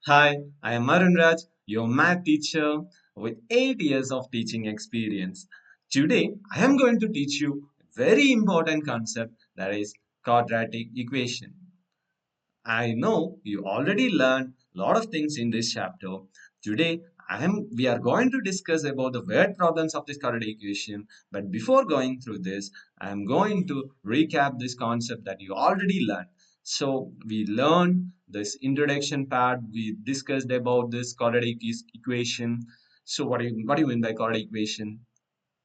Hi, I am Arun Raj, your math teacher with 8 years of teaching experience. Today, I am going to teach you a very important concept that is quadratic equation. I know you already learned a lot of things in this chapter. Today, we are going to discuss about the word problems of this quadratic equation. But before going through this, I am going to recap this concept that you already learned. So we learned this introduction part. We discussed about this quadratic equation. So what do you mean by quadratic equation?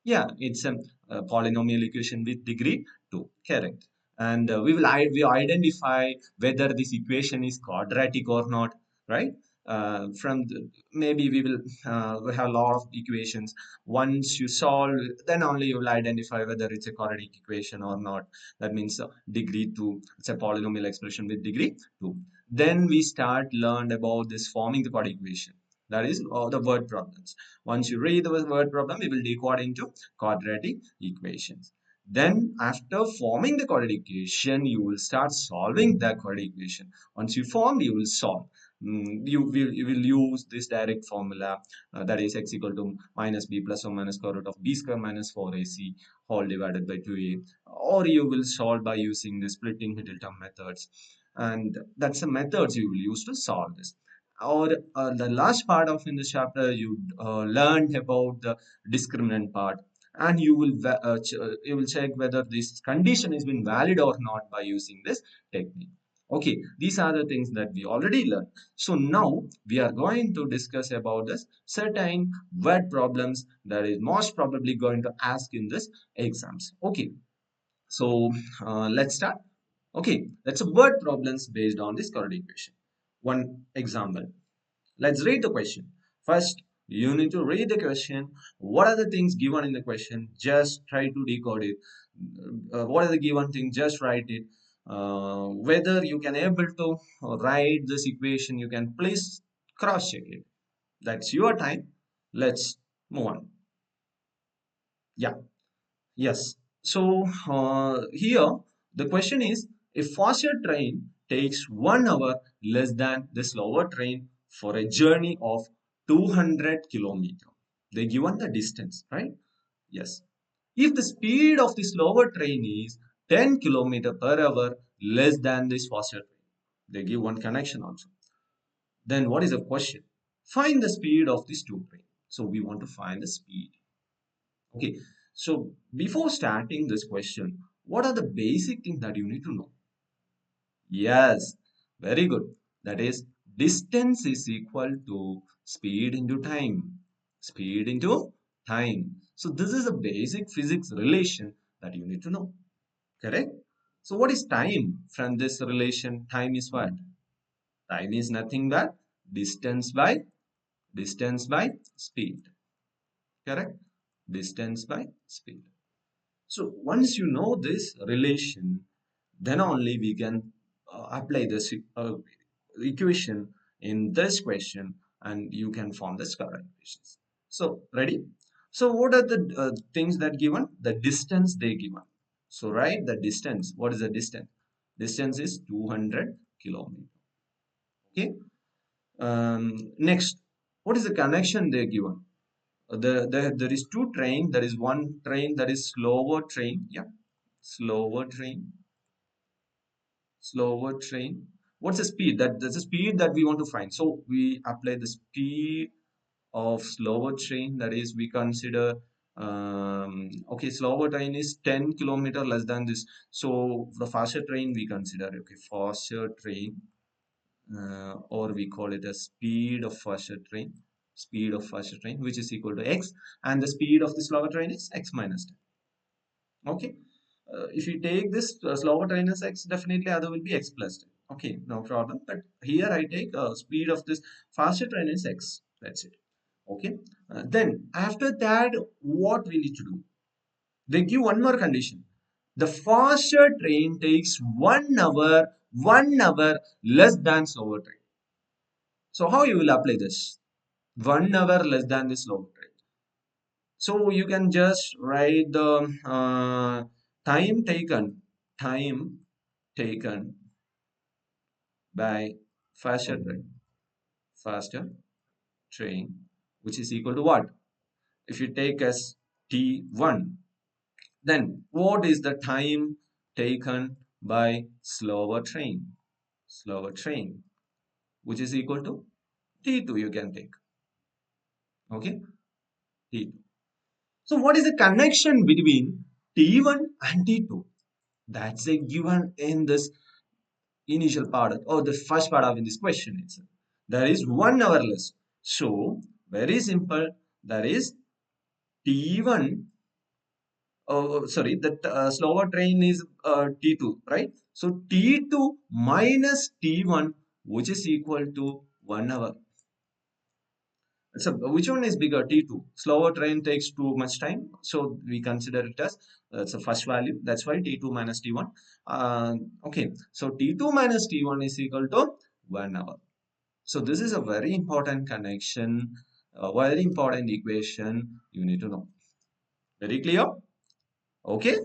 Yeah, it's a polynomial equation with degree 2. Correct. And we identify whether this equation is quadratic or not, right? Maybe we have a lot of equations. Once you solve, then only you will identify whether it's a quadratic equation or not. That means degree 2. It's a polynomial expression with degree 2. Then we start learned about this forming the quadratic equation. That is the word problems. Once you read the word problem, we will decode into quadratic equations. Then after forming the quadratic equation, you will start solving the quadratic equation. Once you form, you will solve. You will use this direct formula that is x equal to minus b plus or minus square root of b square minus 4ac whole divided by 2a, or you will solve by using the splitting middle term methods, and that's the methods you will use to solve this. Or the last part of in this chapter, you learned about the discriminant part, and you will check whether this condition has been valid or not by using this technique. Okay, these are the things that we already learned. So now we are going to discuss about this certain word problems that is most probably going to ask in this exams. Okay, so let's start. Okay, that's a word problems based on this quadratic equation. One example. Let's read the question. First, you need to read the question. What are the things given in the question? Just try to decode it. What are the given things? Just write it. Whether you can able to write this equation, you can please cross check it. That's your time. Let's move on. Yeah. Yes. So here the question is, a faster train takes 1 hour less than the slower train for a journey of 200 kilometers. They given the distance, right? Yes. If the speed of the slower train is 10 kilometers per hour less than this faster train, they give one connection also. Then what is the question? Find the speed of these two trains. So we want to find the speed. Okay, so before starting this question, what are the basic things that you need to know? Yes, very good. That is, distance is equal to speed into time. Speed into time. So this is a basic physics relation that you need to know. Correct? So what is time from this relation? Time is what? Time is nothing but distance by speed. Correct? Distance by speed. So once you know this relation, then only we can apply this equation in this question, and you can form the scalar equations. So ready? So what are the things that given? The distance they given. So write the distance. What is the distance? Distance is 200 kilometers. Okay. Next, what is the connection they given? There is two train. There is one train that is slower train. Yeah, slower train, slower train. What's the speed? That's the speed that we want to find. So we apply the speed of slower train. That is, we consider okay, slower train is 10 kilometer less than this. So the faster train we consider, okay, faster train, or we call it a speed of faster train, which is equal to x, and the speed of the slower train is x minus 10. Okay, if you take this slower train as x, definitely other will be x plus 10. Okay, no problem, but here I take speed of this faster train is x. That's it. Okay, then after that, what we need to do, they give one more condition. The faster train takes 1 hour less than slower train. So how you will apply this? 1 hour less than the slower train. So you can just write the time taken, time taken by faster train. faster train, which is equal to what? If you take as t1, then what is the time taken by slower train? Slower train, which is equal to t2 you can take. Okay, t2. So what is the connection between t1 and t2? That's a given in this initial part or the first part of this question itself. There is 1 hour less. So very simple. There is t1. Oh, sorry, that slower train is t2, right? So t2 minus t1, which is equal to 1 hour. So which one is bigger? T2. Slower train takes too much time, so we consider it as that's the first value. That's why T2 minus T1. Okay, so T2 minus T1 is equal to 1 hour. So this is a very important connection, a very important equation you need to know. Very clear? Okay.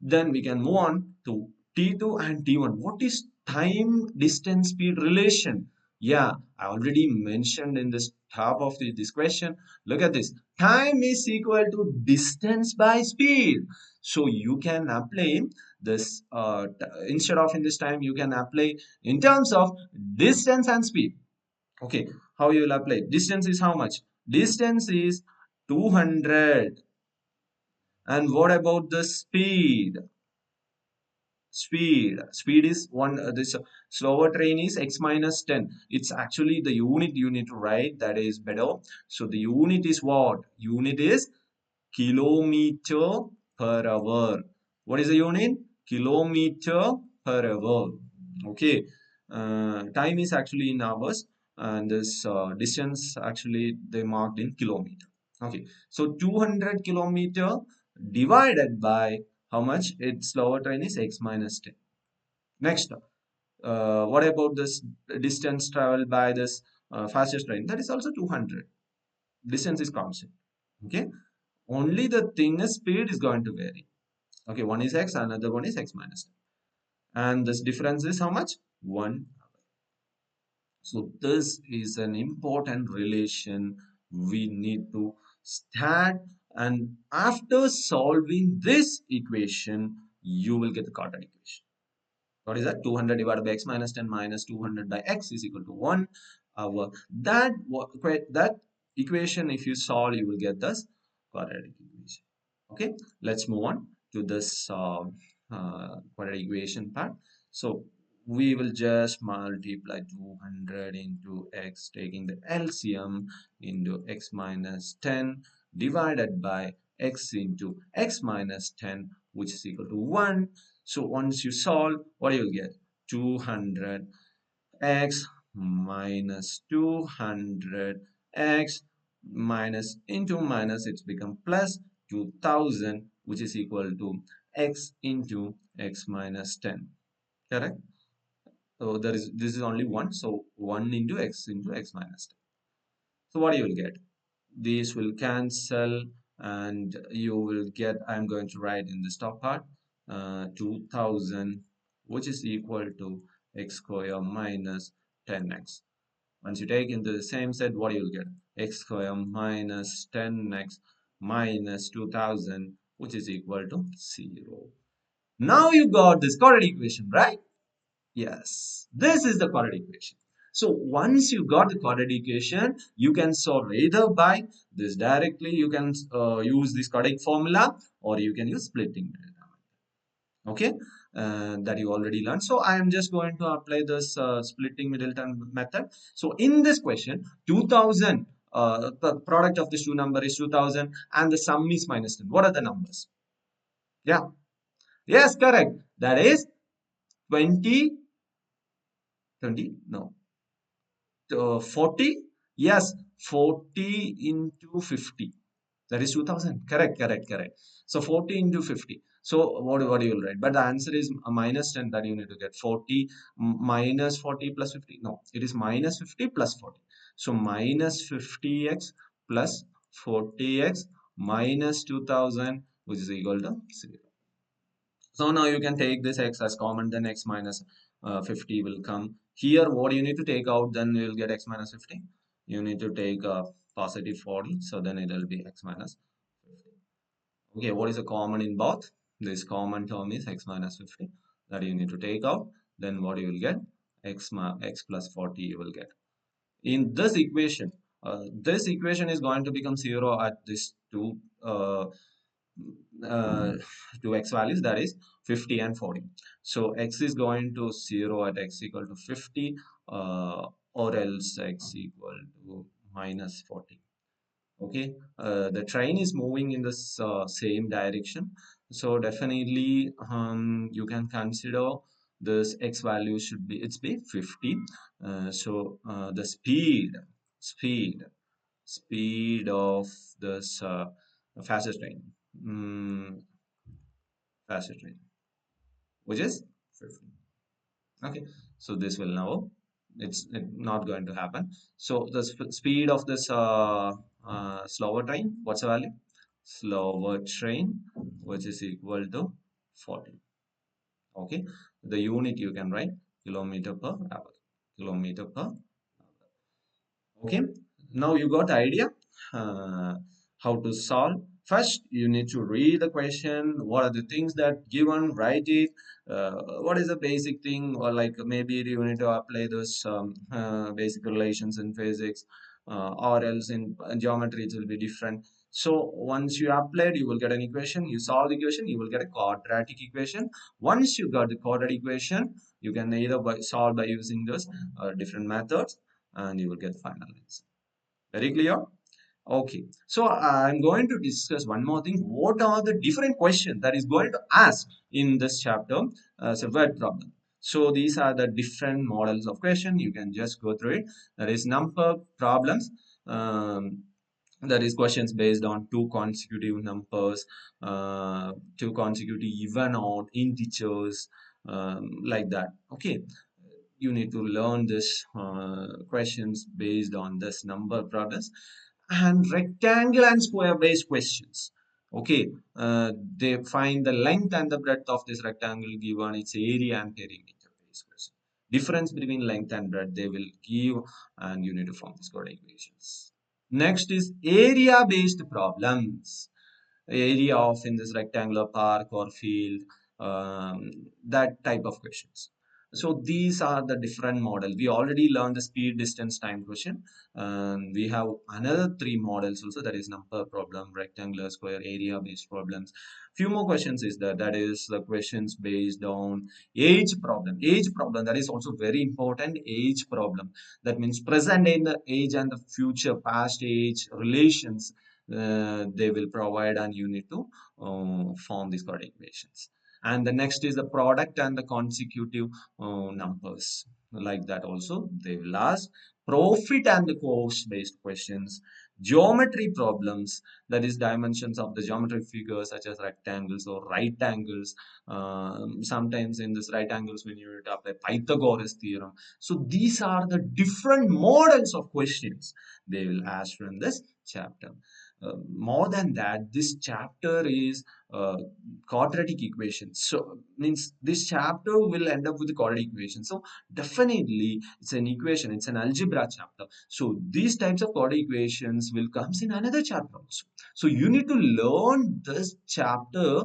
Then we can move on to T2 and T1. What is time distance speed relation? Yeah, I already mentioned in this top of this question. Look at this. Time is equal to distance by speed. So you can apply this instead of in this time you can apply in terms of distance and speed. Okay, how you will apply? Distance is how much? Distance is 200. And what about the speed? Speed is one this slower train is x minus 10. It's actually the unit you need to write, that is better. So the unit is what? Unit is kilometer per hour. What is the unit? Kilometer per hour. Okay, time is actually in hours, and this distance actually they marked in kilometer. Okay, so 200 kilometer divided by how much? Its slower train is x minus 10. Next, what about this distance traveled by this fastest train? That is also 200. Distance is constant. Okay, only the thing is speed is going to vary. Okay, one is x, another one is x minus 10. And this difference is how much? 1. So this is an important relation we need to start, and after solving this equation, you will get the quadratic equation. What is that? 200 divided by x minus 10 minus 200 by x is equal to 1 hour. That equation, if you solve, you will get this quadratic equation. Okay, let's move on to this quadratic equation part. So we will just multiply 200 into x, taking the LCM into x minus 10 divided by x into x minus 10, which is equal to 1. So once you solve, what you will get? 200 x minus 200 x minus into minus, it's become plus 2000, which is equal to x into x minus 10. Correct? So this is only 1. So 1 into x minus 10. So what you will get? These will cancel, and you will get, I'm going to write in this top part, 2000, which is equal to x square minus 10x. Once you take into the same set, what you will get? X square minus 10x minus 2000, which is equal to 0. Now you got this quadratic equation, right? Yes, this is the quadratic equation. So once you got the quadratic equation, you can solve either by this directly, you can use this quadratic formula, or you can use splitting. Okay, that you already learned. So I am just going to apply this splitting Middleton method. So in this question, 2000, the product of these two numbers is 2000, and the sum is minus 10. What are the numbers? Yeah, yes, correct. That is 20, 20, no. 40, yes, 40 into 50, that is 2000. Correct. So 40 into 50. So what you will write? But the answer is minus 10, that you need to get 40 minus 40 plus 50. No, it is minus 50 plus 40. So minus 50x plus 40x minus 2000, which is equal to 0. So now you can take this x as common, then x minus 50 will come. Here, what you need to take out, then you will get x minus 50. You need to take a positive 40, so then it will be x minus 50. Okay, what is the common in both? This common term is x minus 50 that you need to take out. Then what you will get? X plus 40 you will get. In this equation is going to become 0 at this uh, two x values, that is 50 and 40. So x is going to 0 at x equal to 50, or else x equal to minus 40. Okay, the train is moving in this same direction, so definitely you can consider this x value should be, it's be 50. The speed speed of this fastest train, mm, fastest train, which is 50. Okay, so this will now, not going to happen. So the speed of this slower train, what's the value? Slower train, which is equal to 40. Okay, the unit you can write kilometer per hour. Kilometer per. Okay, now you got idea uh, how to solve. First, you need to read the question. What are the things that given? Write it. What is the basic thing, or like maybe you need to apply those basic relations in physics, or else in geometry it will be different. So once you applied, you will get an equation. You solve the equation, you will get a quadratic equation. Once you got the quadratic equation, you can either solve by using those different methods, and you will get final answer. Very clear? Okay. So I'm going to discuss one more thing. What are the different questions that is going to ask in this chapter? So word problem. So these are the different models of question. You can just go through it. There is number problems. Um, that is questions based on two consecutive numbers, two consecutive even odd integers, like that. Okay, you need to learn this questions based on this number problems, and rectangle and square based questions. Okay, they find the length and the breadth of this rectangle given its area and perimeter based question. Difference between length and breadth they will give, and you need to form these code equations. Next is area based problems. Area of in this rectangular park or field, that type of questions. So these are the different models. We already learned the speed, distance, time question, and we have another three models also, that is number problem, rectangular, square, area based problems. Few more questions is that is the questions based on age problem, that is also very important. Age problem, that means present in the age and the future past age relations, they will provide, and you need to form these coding equations. And the next is the product and the consecutive numbers, like that also they will ask. Profit and the cost based questions, geometry problems, that is dimensions of the geometric figures such as rectangles or right angles. Sometimes in this right angles when you apply Pythagoras theorem. So these are the different models of questions they will ask from this chapter. More than that, this chapter is quadratic equations. So means this chapter will end up with the quadratic equation. So definitely it's an equation, it's an algebra chapter. So these types of quadratic equations will comes in another chapter also. So you need to learn this chapter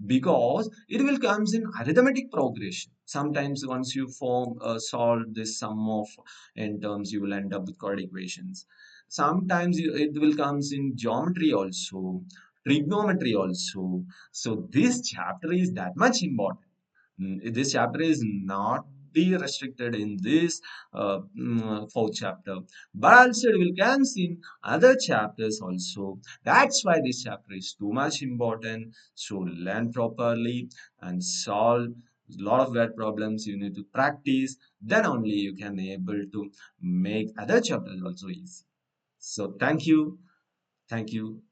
because it will comes in arithmetic progression. Sometimes once you solve this sum of n terms, you will end up with quadratic equations. Sometimes it will comes in geometry also, trigonometry also. So this chapter is that much important. This chapter is not be restricted in this fourth chapter, but also it will come in other chapters also. That's why this chapter is too much important. So learn properly and solve a lot of word problems. You need to practice, then only you can able to make other chapters also easy. So thank you. Thank you.